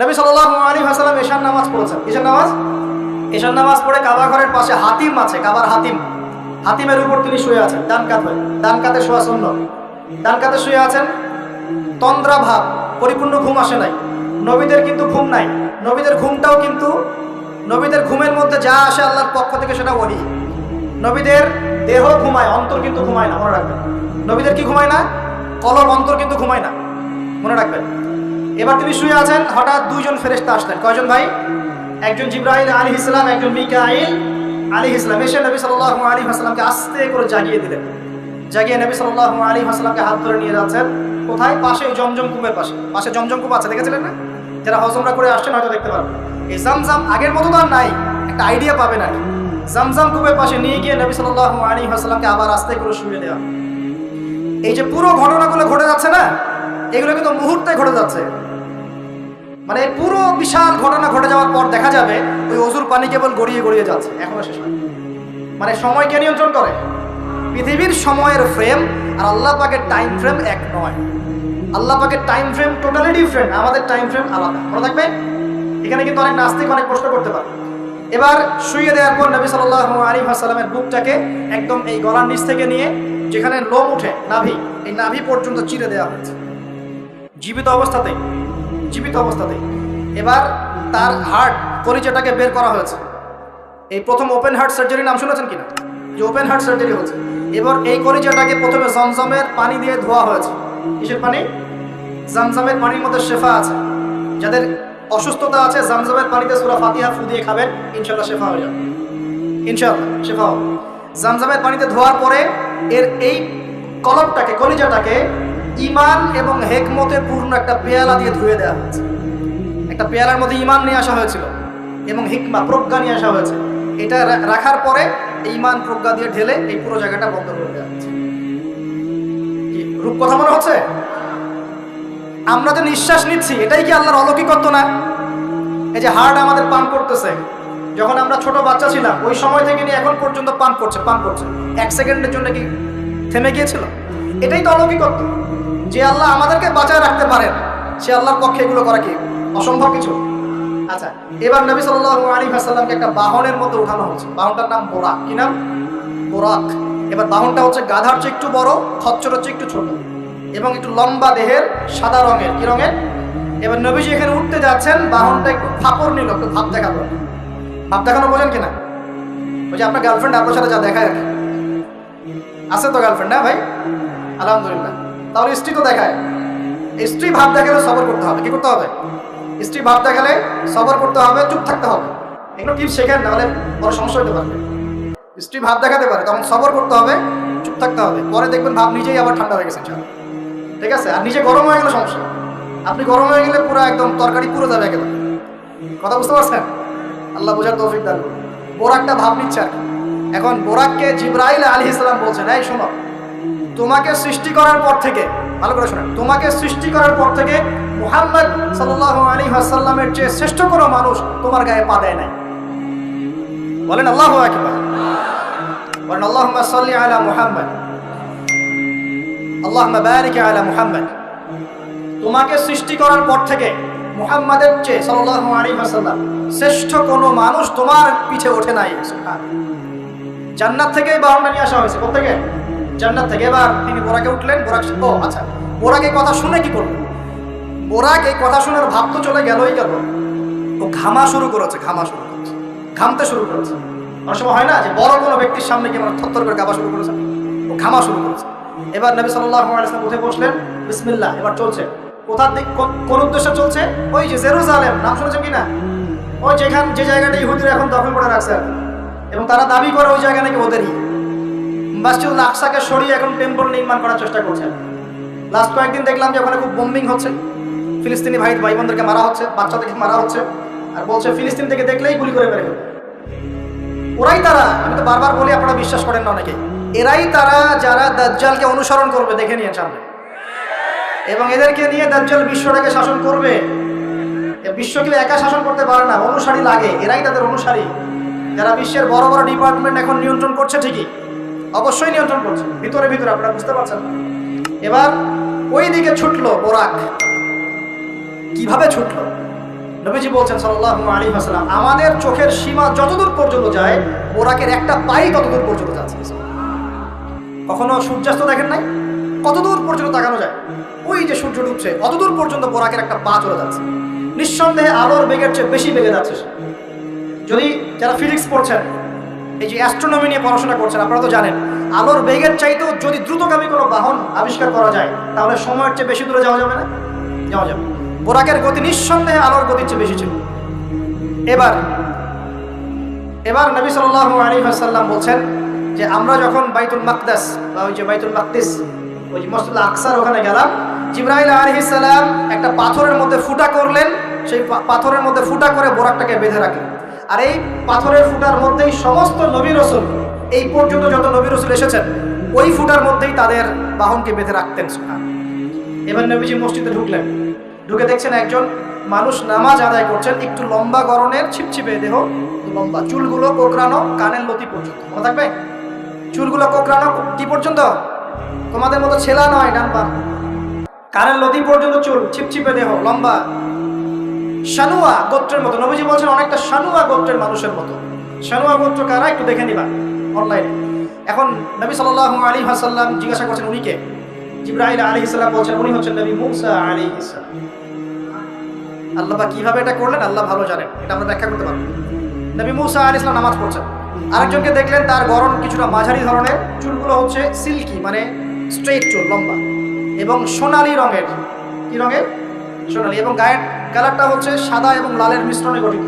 নবী সাল্লাল্লাহু আলাইহি ওয়াসাল্লাম এশার নামাজ পড়েছেন। এশার নামাজ পড়ে কাবা ঘরের পাশে হাতিম আছে, কাবার হাতিমের উপর তিনি শুয়ে আছেন, ডান কাতে শোয়া সুন্নাত। ডান কাতে শুয়ে আছেন, তন্দ্রা ভাব, পরিপূর্ণ ঘুম আসে নাই। নবীদের কিন্তু ঘুম নাই, নবীদের ঘুমটাও কিন্তু নবীদের ঘুমের মধ্যে যা আসে আল্লাহর পক্ষ থেকে সেটা ওহী। নবীদের দেহ ঘুমায়, অন্তর কিন্তু ঘুমায় না, মনে রাখবেন। নবীদের কি ঘুমায় না? কলব, অন্তর কিন্তু ঘুমায় না, মনে রাখবেন। এবার তিনি শুয়ে আছেন, হঠাৎ দুইজন ফেরেশতা আসলেন। কয়জন ভাই? একজন জিবরাইল আলাইহিস সালাম, একজন মিকাইল আলাইহিস সালাম। এসে নবী সাল্লাল্লাহু আলাইহি ওয়াসাল্লামকে আস্তে করে জাগিয়ে দিলেন। জাগিয়ে নবী সাল্লাল্লাহু আলাইহি ওয়াসাল্লামকে হাত ধরে নিয়ে যাচ্ছেন। কোথায়? পাশে জমজম কূপের পাশে জমজম কূপ আছে, দেখেছিলেন না? যারা হজ উমরা করে আসছেন হয়তো দেখতে পারবেন। এই জামজাম আগের মতো তো আর নাই, একটা আইডিয়া পাবেন আর কি। জামজাম কূপের পাশে নিয়ে গিয়ে নবী সাল্লাল্লাহু আলাইহি ওয়াসাল্লামকে আবার আস্তে করে শুয়ে দেওয়া। এই যে পুরো ঘটনাগুলো ঘটে যাচ্ছে না, এগুলো কিন্তু মুহূর্তে ঘটে যাচ্ছে। মানে পুরো বিশাল ঘটনা ঘটে যাওয়ার পর দেখা যাবে ওই অজুর পানি কেবল গড়িয়ে যাচ্ছে, এখনো শেষ হয়। মানে সময়কে নিয়ন্ত্রণ করে। পৃথিবীর সময়ের ফ্রেম আর আল্লাহ পাকের টাইম ফ্রেম এক নয়। আল্লাহ পাকের টাইম ফ্রেম টোটালি ডিফারেন্ট, আমাদের টাইম ফ্রেম আলাদা, মনে থাকবে। এখানে কিন্তু অনেক নাস্তিক অনেক প্রশ্ন করতে পারে। এবার শুয়ে দেওয়ার পর নবী সাল্লাল্লাহু আলাইহি ওয়াসাল্লামের বুকটাকে একদম এই গলার নিচ থেকে নিয়ে যেখানে লোম উঠে নাভি, এই নাভি পর্যন্ত চিরে দেওয়া হয়েছে জীবিত অবস্থাতেই। এবার তার হার্ট, কলিজাটাকে বের করা হয়েছে। এই প্রথম ওপেন হার্ট সার্জারি নাম শুনেছেন কিনা? যে ওপেন হার্ট সার্জারি হচ্ছে। এবার এই কলিজাটাকে প্রথমে জমজমের পানি দিয়ে ধোয়া হয়েছে। কিসের পানি? জমজমের পানির মধ্যে শেফা আছে। যাদের অসুস্থতা আছে জমজমের পানিতে সূরা ফাতিহা ফু দিয়ে খাবেন, ইনশাআল্লাহ শেফা হয়ে যাবে। ইনশাআল্লাহ শেফা হবে। জমজমের পানিতে ধোয়ার পরে এর এই কলবটাকে, কলিজাটাকে ঈমান এবং হিকমতে পূর্ণ একটা পেয়ালা দিয়ে ধুয়ে দেওয়া হয়েছে। একটা পেয়ালার মধ্যে ঈমান নিয়ে আসা হয়েছিল এবং হিকমা, প্রজ্ঞা নিয়ে আসা হয়েছে। এটা রাখার পরে ঈমান প্রজ্ঞা দিয়ে ঢেলে এই পুরো জায়গাটা বন্ধ করে দেওয়া হয়েছে। কি রূপ কথা মনে হচ্ছে? আমরা যে নিঃশ্বাস নিচ্ছি এটাই কি আল্লাহর অলৌকিকত্ব না? এই যে হার্ট আমাদের পাম্প করতেছে, যখন আমরা ছোট বাচ্চা ছিলাম ওই সময় থেকে নিয়ে এখন পর্যন্ত পাম্প করছে। 1 সেকেন্ডের জন্য কি থেমে গিয়েছিল? এটাই তো অলৌকিকত্ব। যে আল্লাহ আমাদেরকে বাঁচায় রাখতে পারেন, সে আল্লাহর পক্ষে এগুলো করা কি অসম্ভব কিছু? আচ্ছা, এবার নবী সাল্লাল্লাহু আলাইহি ওয়াসাল্লামকে একটা বাহনের মধ্যে উঠানো হচ্ছে। বাহনটার নাম বোরাক। কি নাম? বোরাক। এবার বাহনটা হচ্ছে গাধার চেয়ে একটু বড়, খচ্চরের চেয়ে একটু ছোট এবং একটু লম্বা দেহের, সাদা রঙের। কি রঙের? এবার নবীজি এখানে উঠতে যাচ্ছেন, বাহনটা একটু ফাপড় নিল, একটু ভাব দেখালো। ভাব দেখানো বোঝেন কিনা? ওই যে আপনার গার্লফ্রেন্ড আপনার সাথে যা দেখায় আর কি। আছে তো গার্লফ্রেন্ড? না ভাই, আলহামদুলিল্লাহ। তাহলে স্ত্রী তো দেখায়। স্ত্রী ভাব দেখালে সবর করতে হবে। কি করতে হবে? স্ত্রী ভাব দেখালে সবর করতে হবে, চুপ থাকতে হবে। এগুলো টিপস শেখেন, নাহলে বড় সমস্যা হতে পারবে। স্ত্রী ভাব দেখাতে পারে, তখন সবর করতে হবে, চুপ থাকতে হবে। পরে দেখবেন ভাব নিজেই আবার ঠান্ডা হয়ে গেছে, ঠিক আছে? আর নিজে গরম হয়ে গেলে সমস্যা। আপনি গরম হয়ে গেলে পুরো একদম তরকারি পুরো যাবে একেবারে। কথা বুঝতে পারছেন? আল্লাহ বোঝার তৌফিক দান করুন। বোরাকটা ভাব নিচ্ছে আর কি। এখন বোরাককে জিবরাইল আলাইহিস সালাম বলছেন, এই শোনো, তোমাকে সৃষ্টি করার পর থেকে, ভালো করে শোনেন, তোমাকে সৃষ্টি করার পর থেকে মুহাম্মদ সাল্লাল্লাহু আলাইহি ওয়াসাল্লামের চেয়ে শ্রেষ্ঠ কোনো মানুষ তোমার গায়ে পা দেয় নাই। বলেন আল্লাহু আকবার। বলেন আল্লাহুম্মা সাল্লি আলা মুহাম্মদ, আল্লাহুম্মা বারিক আলা মুহাম্মদ। তোমাকে সৃষ্টি করার পর থেকে মুহাম্মাদের চেয়ে সাল্লাল্লাহু আলাইহি ওয়াসাল্লাম শ্রেষ্ঠ কোনো মানুষ তোমার পিছে ওঠে নাই। সুবহানাল্লাহ। জান্নাত থেকে এই বাহনটা নিয়ে আসা হয়েছে। কোথা থেকে? জান্নাত থেকে। এবার তিনি বোরাকে উঠলেন। আচ্ছা, বোরাক এই কথা শুনে কি করলো? বোরাক এই কথা শুনে ভাব তো চলে গেলই গেল, ও ঘামা শুরু করেছে, ঘামতে শুরু করেছে। অনেক সময় হয় না যে বড় কোনো ব্যক্তির সামনে গিয়ে আমরা থরথর করে কাঁপা শুরু করেছে, ও ঘামা শুরু করেছে। এবার নবী সাল্লাল্লাহু আলাইহি ওয়াসাল্লাম উঠে বসলেন, বিসমিল্লাহ। এবার চলছে। কোথার দিক, কোন উদ্দেশ্যে চলছে? ওই যে জেরুজালেম, নাম শুনেছেন কিনা? ওই যে জায়গাটা ইহুদিরা এখন দখল করে রাখছে এবং তারা দাবি করে ওই জায়গা নাকি ওদেরই। মসজিদুল আকসাকে সরিয়ে এখন টেম্পল নির্মাণ করার চেষ্টা করছেন। লাস্ট কয়েকদিন দেখলাম যে ওখানে খুব বোম্বিং হচ্ছে, ফিলিস্তিনি ভাই বোনদেরকে মারা হচ্ছে, বাচ্চাদেরকে মারা হচ্ছে, আর বলছে ফিলিস্তিন থেকে দেখলেই গুলি করে বের হবে। ওরাই তারা, আমি তো বারবার বলি, আপনারা বিশ্বাস করেন না অনেকে, এরাই তারা যারা দাজ্জালকে অনুসরণ করবে, দেখে নিয়ে সামনে, এবং এদেরকে নিয়ে দাজ্জাল বিশ্বটাকে শাসন করবে। বিশ্ব কেউ একা শাসন করতে পারে না, অনুসারী লাগে। এরাই তাদের অনুসারী, যারা বিশ্বের বড় বড় ডিপার্টমেন্ট এখন নিয়ন্ত্রণ করছে। ঠিকই, অবশ্যই নিয়ন্ত্রণ করছে, ভিতরে আপনারা বুঝতে পারছেন। এবার ওই দিকে ছুটলো বোরাক। কিভাবে ছুটলো? নবীজি বলছেন সাল্লাল্লাহু আলাইহি ওয়াসাল্লাম, আমাদের চোখের সীমা যতদূর পর্যন্ত যায় বোরাকের একটা পাই ততদূর পর্যন্ত যাচ্ছে। কখনো সূর্যাস্ত দেখেন নাই? কতদূর পর্যন্ত তাকানো যায়? ওই যে সূর্য ডুবছে অতদূর পর্যন্ত বোরাকের একটা পা চলে যাচ্ছে। নিঃসন্দেহে আলোর বেগের চেয়ে বেশি বেগে যাচ্ছে সে। যদি যারা ফিজিক্স পড়ছেন, এই যে অ্যাস্ট্রোনমি নিয়ে পড়াশোনা করছেন, আপনারা তো জানেন আলোর বেগের চাইতেও যদি দ্রুতগামী কোনো বাহন আবিষ্কার করা যায় তাহলে সময়ের চেয়ে বেশি দূরে যাওয়া যাবে না? যাওয়া যাবে। বোরাকের গতি নিঃসন্দেহে আলোর গতির চেয়ে বেশি ছিল। এবার নবী সাল্লাল্লাহু আলাইহি ওয়াসাল্লাম বলছেন যে আমরা যখন বাইতুল মাকদাস বা ওই যে বাইতুল মাকদিস, ওই যে মসজিদ আকসার ওখানে গেলাম, জিবরাইল আলাইহিস সালাম একটা পাথরের মধ্যে ফুটা করলেন, সেই পাথরের মধ্যে ফুটা করে বোরাকটাকে বেঁধে রাখলেন। আর এই পাথরের ফুটার মধ্যেই সমস্ত নবী রাসূল, এই পর্যন্ত যত নবী রাসূল এসেছেন, ওই ফুটার মধ্যেই তাদের বাহনকে বেঁধে রাখতেন। এবার নবীজি মসজিদে ঢুকলেন, ঢুকে দেখছেন একজন মানুষ নামাজ আদায় করছেন, একটু লম্বা গরনের, ছিপছিপে দেহ, লম্বা চুলগুলো কোকড়ানো কানের লতি পর্যন্ত। মনে থাকবে? চুলগুলো কোকড়ানো কি পর্যন্ত? তোমাদের মতো ছেলা নয়, ডান বাম, কানের লতি পর্যন্ত চুল, ছিপছিপে দেহ, লম্বা, শানুয়া গোত্রের মতো। নবীজি বলছেন অনেকটা শানুয়া গোত্রের মানুষের মতো। শানুয়া গোত্র কারা একটু দেখে নিবা অনলাইনে। এখন নবী সাল্লাল্লাহু আলাইহি ওয়াসাল্লাম জিজ্ঞাসা করছেন উনি কে? জিবরাইল আলাইহিস সালাম বলছেন উনি হচ্ছেন নবী মূসা আলাইহিস সালাম। আল্লাহ পাক কিভাবে এটা করলেন আল্লাহ ভালো জানেন, এটা আমরা ব্যাখ্যা করতে পারবো। নবী মূসা আলাইহিস সালাম নামাজ পড়ছেন, আরেকজনকে দেখলেন তার গড়ন কিছুটা মাঝারি ধরনের, চুলগুলো হচ্ছে সিল্কি মানে স্ট্রেট চুল, লম্বা এবং সোনালী রঙের। কি রঙের? সোনালী। এবং গায়ের কালারটা হচ্ছে সাদা এবং লালের মিশ্রণে গঠিত।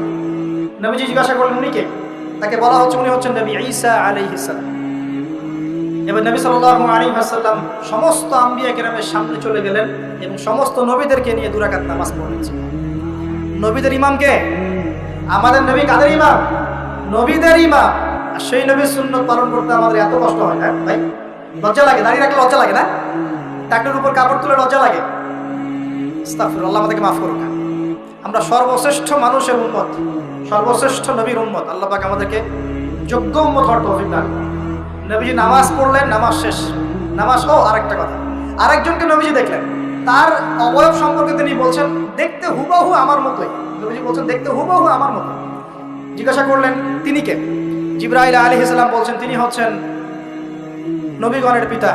নবীজি জিজ্ঞাসা করলেন উনি কে? তাকে বলা হচ্ছে উনি হচ্ছেন নবী ঈসা আলাইহিস সালাম। এবার নবী সাল্লাল্লাহু আলাইহি ওয়াসাল্লাম সমস্ত আম্বিয়া কেরামের সামনে চলে গেলেন এবং সমস্ত নবীদেরকে নিয়ে 2 রাকাত নামাজ পড়লেন। নবীদের ইমামকে? আমাদের নবী কাদের ইমাম? নবীদের ইমাম। আর সেই নবীর সুন্নাত পালন করতে আমাদের এত কষ্ট হয় না ভাই? লজ্জা লাগে? দাঁড়িয়ে রাখলে লজ্জা লাগে না? টাকনুর উপর কাপড় তুলে লজ্জা লাগে? আস্তাগফিরুল্লাহ, আমাদেরকে মাফ করুন। আমরা সর্বশ্রেষ্ঠ মানুষের উম্মত, সর্বশ্রেষ্ঠ নবীর উম্মত। আল্লাহ পাক আমাদেরকে যোগ্য উম্মত হওয়ার তৌফিক দান। নবীজি নামাজ পড়লেন, নামাজ শেষ। নামাজ আরেকটা কথা, আরেকজনকে নবীজি দেখলেন, তার অবয়ব সম্পর্কে তিনি বলছেন দেখতে হুবহু আমার মতোই। নবীজি বলছেন দেখতে হুবহু আমার মতো। জিজ্ঞাসা করলেন তিনি কে? জিবরাইল আলাইহিস সালাম বলছেন তিনি হচ্ছেন নবীগণের পিতা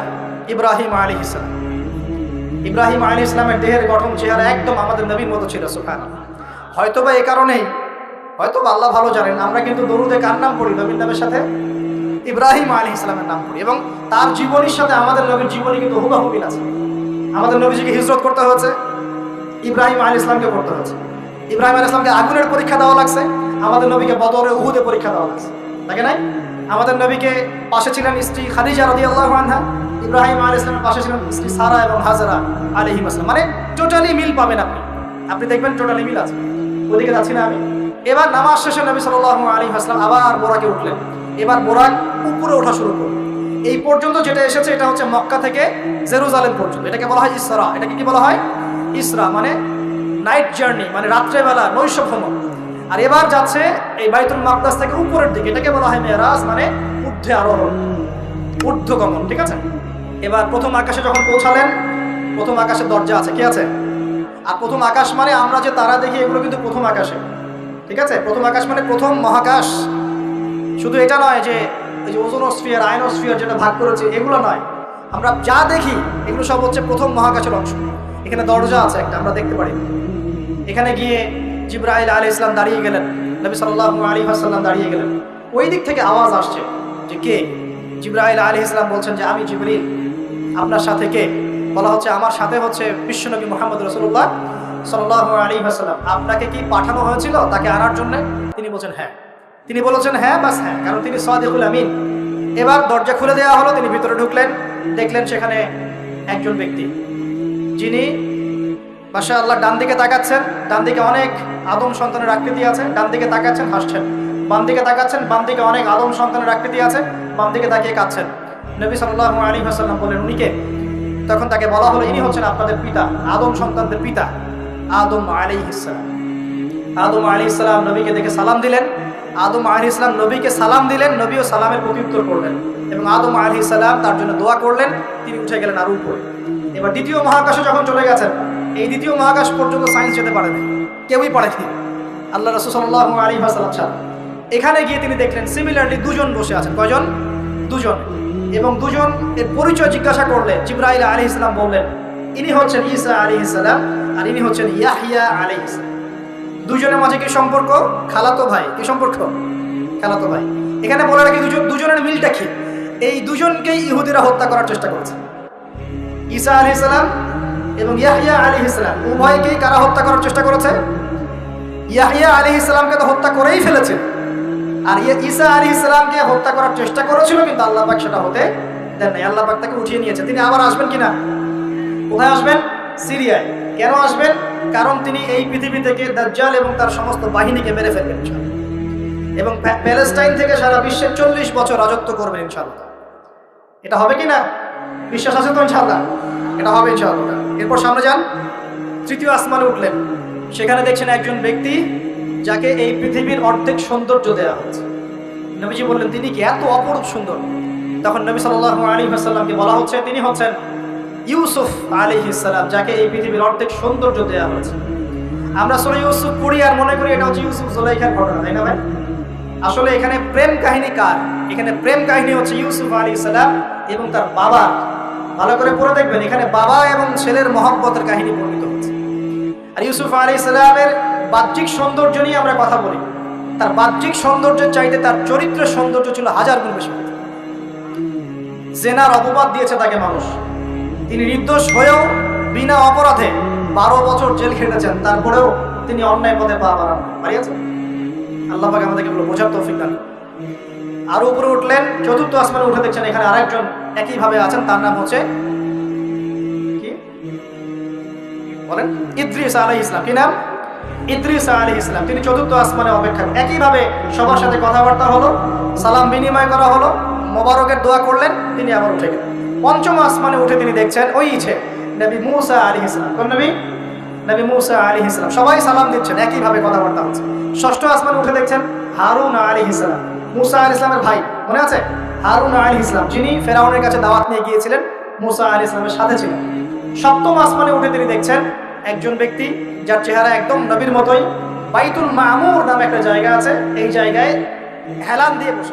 ইব্রাহিম আলাইহিস সালাম। ইব্রাহিম আলাইহিস সালামের দেহের গঠন, চেহারা একদম আমাদের নবীর মতো ছিল। সুবহানাল্লাহ। হয়তোবা এই কারণেই, হয়তোবা আল্লাহ ভালো জানেন, আমরা কিন্তু দরুদে কার নাম পড়ি? নবীর নামের সাথে ইব্রাহিম আলাইহিস সালামের নাম পড়ি এবং তার জীবনীর সাথে আমাদের নবীর জীবনী কিন্তু হুবহু মিল আছে। আমাদের নবীজিকে হিজরত করতে হয়েছে, ইব্রাহিম আলাইহিস সালামকে করতে হয়েছে। ইব্রাহিম আলাইহিস সালামকে আগুনের পরীক্ষা দেওয়া লাগছে, আমাদের নবীকে বদরে উহুদে পরীক্ষা দেওয়া লাগছে, তাকে নাই? আমাদের নবীকে পাশে ছিলেন স্ত্রী খাদিজা রাদিয়াল্লাহু আনহা, ইব্রাহিম আলাইহিস সালামের পাশে ছিলেন স্ত্রী সারা এবং হাজরা আলাইহিম আসসালাম। মানে টোটালি মিল পাবেন আপনি দেখবেন টোটালি মিল আছে। ওদিকে যাচ্ছি না আমি। এবার নামাজ শেষে নবী সাল্লাল্লাহু আলাইহি ওয়াসাল্লাম আবার বোরাকে উঠলেন। এবার বোরাক উপরে ওঠা শুরু করল। এই পর্যন্ত যেটা এসেছে এটা হচ্ছে মক্কা থেকে জেরুজালেম পর্যন্ত। এটাকে বলা হয় ইসরা। এটাকে কি বলা হয়? ইসরা মানে নাইট জার্নি, মানে রাত্রেবেলা নৈশ ভ্রমণ। আর এবার যাচ্ছে এই বাইতুল মাকদাস থেকে উপরের দিকে, এটাকে বলা হয় মেরাজ, মানে ঊর্ধ্বে আরোহণ, ঊর্ধ্বগমন। ঠিক আছে? এবার প্রথম আকাশে যখন পৌঁছালেন, প্রথম আকাশের দরজা আছে, কি আছে? আর প্রথম আকাশ মানে আমরা যে তারা দেখি এগুলো কিন্তু প্রথম আকাশে। ঠিক আছে? প্রথম আকাশ মানে প্রথম মহাকাশ। শুধু এটা নয় যে এই যে ওজোনোস্ফিয়ার, আয়নোস্ফিয়ার যেটা ভাগ করেছে এগুলো নয়, আমরা যা দেখি এগুলো সব হচ্ছে প্রথম মহাকাশের অংশ। এখানে দরজা আছে একটা, আমরা দেখতে পারি। এখানে গিয়ে জিবরাইল আলাইহিস সালাম দাঁড়িয়ে গেলেন, নবী সাল্লাল্লাহু আলাইহি ওয়াসাল্লাম দাঁড়িয়ে গেলেন। ওই দিক থেকে আওয়াজ আসছে যে কে? জিবরাইল আলাইহিস সালাম বলছেন যে আমি জিবরিল। আপনার সাথে কে? বলা হচ্ছে আমার সাথে হচ্ছে বিশ্বনবী মুহাম্মদ রাসূলুল্লাহ সাল্লাল্লাহু আলাইহি ওয়াসাল্লাম। আপনাকে কি পাঠানো হয়েছিল তাকে আনার জন্য? তিনি বলছেন হ্যাঁ। তিনি বলেছেন হ্যাঁ, বাস হ্যাঁ, কারণ তিনি সাদিকুল আমিন। এবার দরজা খুলে দেওয়া হলো, তিনি ভিতরে ঢুকলেন, দেখলেন সেখানে একজন ব্যক্তি যিনি মাশাআল্লাহ ডান দিকে তাকাচ্ছেন, ডান দিকে অনেক আদম সন্তানের আকৃতি আছে, ডান দিকে তাকাচ্ছেন হাসছেন, বাম দিকে তাকাচ্ছেন, বাম দিকে অনেক আদম সন্তানের আকৃতি আছে, বাম দিকে তাকিয়ে কাঁদছেন। নবী সাল্লাল্লাহু আলাইহি ওয়াসাল্লাম বললেন উনি কে? তখন তাকে বলা হলো ইনি হচ্ছেন আপনাদের পিতা, আদম সন্তানদের পিতা আদম আলাইহিস সালাম। আদম আলাইহিস সালাম নবীকে দেখে সালাম দিলেন। আদম আলাইহিস সালাম নবীকে সালাম দিলেন, নবীও সালামের প্রত্যুত্তর করলেন এবং আদম আলাইহিস সালাম তার জন্য দোয়া করলেন। তিনি উঠে গেলেন আরো উপরে। এবার দ্বিতীয় মহাকাশে যখন চলে গেছেন, এই দ্বিতীয় মহাকাশ পর্যন্ত সায়েন্স যেতে পারেনি। কেউই পড়েনি আল্লাহ রাসূল সাল্লাল্লাহু আলাইহি ওয়াসাল্লাম ছাড়া। এখানে গিয়ে তিনি দেখলেন সিমিলারলি দুজন বসে আছেন। কয়জন? দুজন। এবং দুজন এর পরিচয় জিজ্ঞাসা করলে জিবরাইল আলাইহিস সালাম বললেন ইনি হচ্ছেন ঈসা আলাইহিস সালাম আর ইনি হচ্ছেন ইয়াহইয়া আলাইহিস সালাম। দুজনের মাঝে কি সম্পর্ক? খালাতো ভাই। কি সম্পর্ক? খালাতো ভাই। এখানে বলে রাখি দুজনের মিলটা কি? এই দুজনকেই ইহুদিরা হত্যা করার চেষ্টা করেছে। ঈসা আলাইহিস সালাম এবং ইয়াহইয়া আলাইহিস সালাম উভয়কেই কারা হত্যা করার চেষ্টা করেছে? ইয়াহইয়া আলাইহিস সালামকে তো হত্যা করেই ফেলেছে, আর ঈসা আলাইহিস সালামকে হত্যা করার চেষ্টা করেছিল, কিন্তু আল্লাহ পাক সেটা হতে দেন নাই। আল্লাহ পাক তাকে উঠিয়ে নিয়েছে। তিনি আবার আসবেন কিনা? কোথায় আসবেন? সিরিয়ায়। কেন আসবেন? কারণ তিনি এই পৃথিবী থেকে দাজ্জাল এবং তার সমস্ত বাহিনীকে মেরে ফেলবেন ইনশাআল্লাহ, এবং প্যালেস্টাইন থেকে সারা বিশ্বে 40 বছর রাজত্ব করবেন ইনশাআল্লাহ। এটা হবে কিনা? বিশ্বাস আছে তো ইনশাআল্লাহ? এটা হবে ইনশাআল্লাহ। এরপর সামনে যান, তৃতীয় আসমানে উঠলেন। সেখানে দেখছেন একজন ব্যক্তি যাকে এই পৃথিবীর অর্ধেক সৌন্দর্য দেওয়া হচ্ছে। নবীজি বললেন তিনি কি এত অপরূপ সুন্দর? তখন নবী সাল্লাল্লাহু আলাইহি ওয়াসাল্লামকে বলা হচ্ছে তিনি হচ্ছেন ইউসুফ আলাইহিস সালাম, যাকে এই পৃথিবীর অর্ধেক সৌন্দর্য দেওয়া হয়েছে। আমরা সূরা ইউসুফ পড়ি আর মনে করি এটা হচ্ছে ইউসুফ জুলাইখার ঘটনা, তাই না ভাই? আসলে এখানে প্রেম কাহিনী কার? এখানে প্রেম কাহিনী হচ্ছে ইউসুফ আলাইহিস সালাম এবং তার বাবা। ভালো করে পড়ে দেখবেন, এখানে বাবা এবং ছেলের মহব্বতের কাহিনী বর্ণিত হচ্ছে। আর ইউসুফ আলাইহিস সালামের বাহ্যিক সৌন্দর্য নিয়ে আমরা কথা বলি, তার বাহ্যিক সৌন্দর্যের চাইতে তার চরিত্রের সৌন্দর্য ছিল 1000 গুণ বেশি। জেনার অপবাদ দিয়েছে তাকে মানুষ, তিনি নির্দোষ হয়েও বিনা অপরাধে 12 বছর জেল খেটেছেন, তারপরেও তিনি অন্যায় পথে পা বাড়িয়েছেন। আল্লাহ পাক আমাদেরকে বোঝার তৌফিক দান। আরো উপরে উঠলেন, চতুর্থ আসমানে উঠে দেখছেন এখানে আরেকজন একইভাবে আছেন, তার নাম হচ্ছে কি বলেন? ইদ্রিস আলাইহিস সালাম। কি নাম? ইদ্রিস আলাইহিস সালাম। তিনি চতুর্থ আসমানে অপেক্ষা। একইভাবে সবার সাথে কথাবার্তা হলো, সালাম বিনিময় করা হলো, মোবারকের দোয়া করলেন, তিনি আবার উঠে গেলেন। পঞ্চম আসমানে উঠে তিনি দেখছেন ওই ইচ্ছে নবী মুসা আলাইহিস সালাম। কোন নবী? নবী মুসা আলাইহিস সালাম। সবাই সালাম দিচ্ছেন, একইভাবে কথাবার্তা হচ্ছে। ষষ্ঠ আসমানে উঠে দেখছেন হারুন আলাইহিস সালাম, মুসা আলাইহিস সালামের ভাই, মনে আছে? হারুন আলাইহিস সালাম, যিনি ফেরাউনের কাছে দাওয়াত নিয়ে গিয়েছিলেন, মুসা আলাইহিস সালামের সাথে ছিলেন। সপ্তম আসমানে উঠে তিনি দেখছেন একজন ব্যক্তি যার চেহারা একদম নবীর মতোই। বাইতুল মামুর নামে একটা জায়গা আছে, এই জায়গায় হেলান দিয়ে বসে।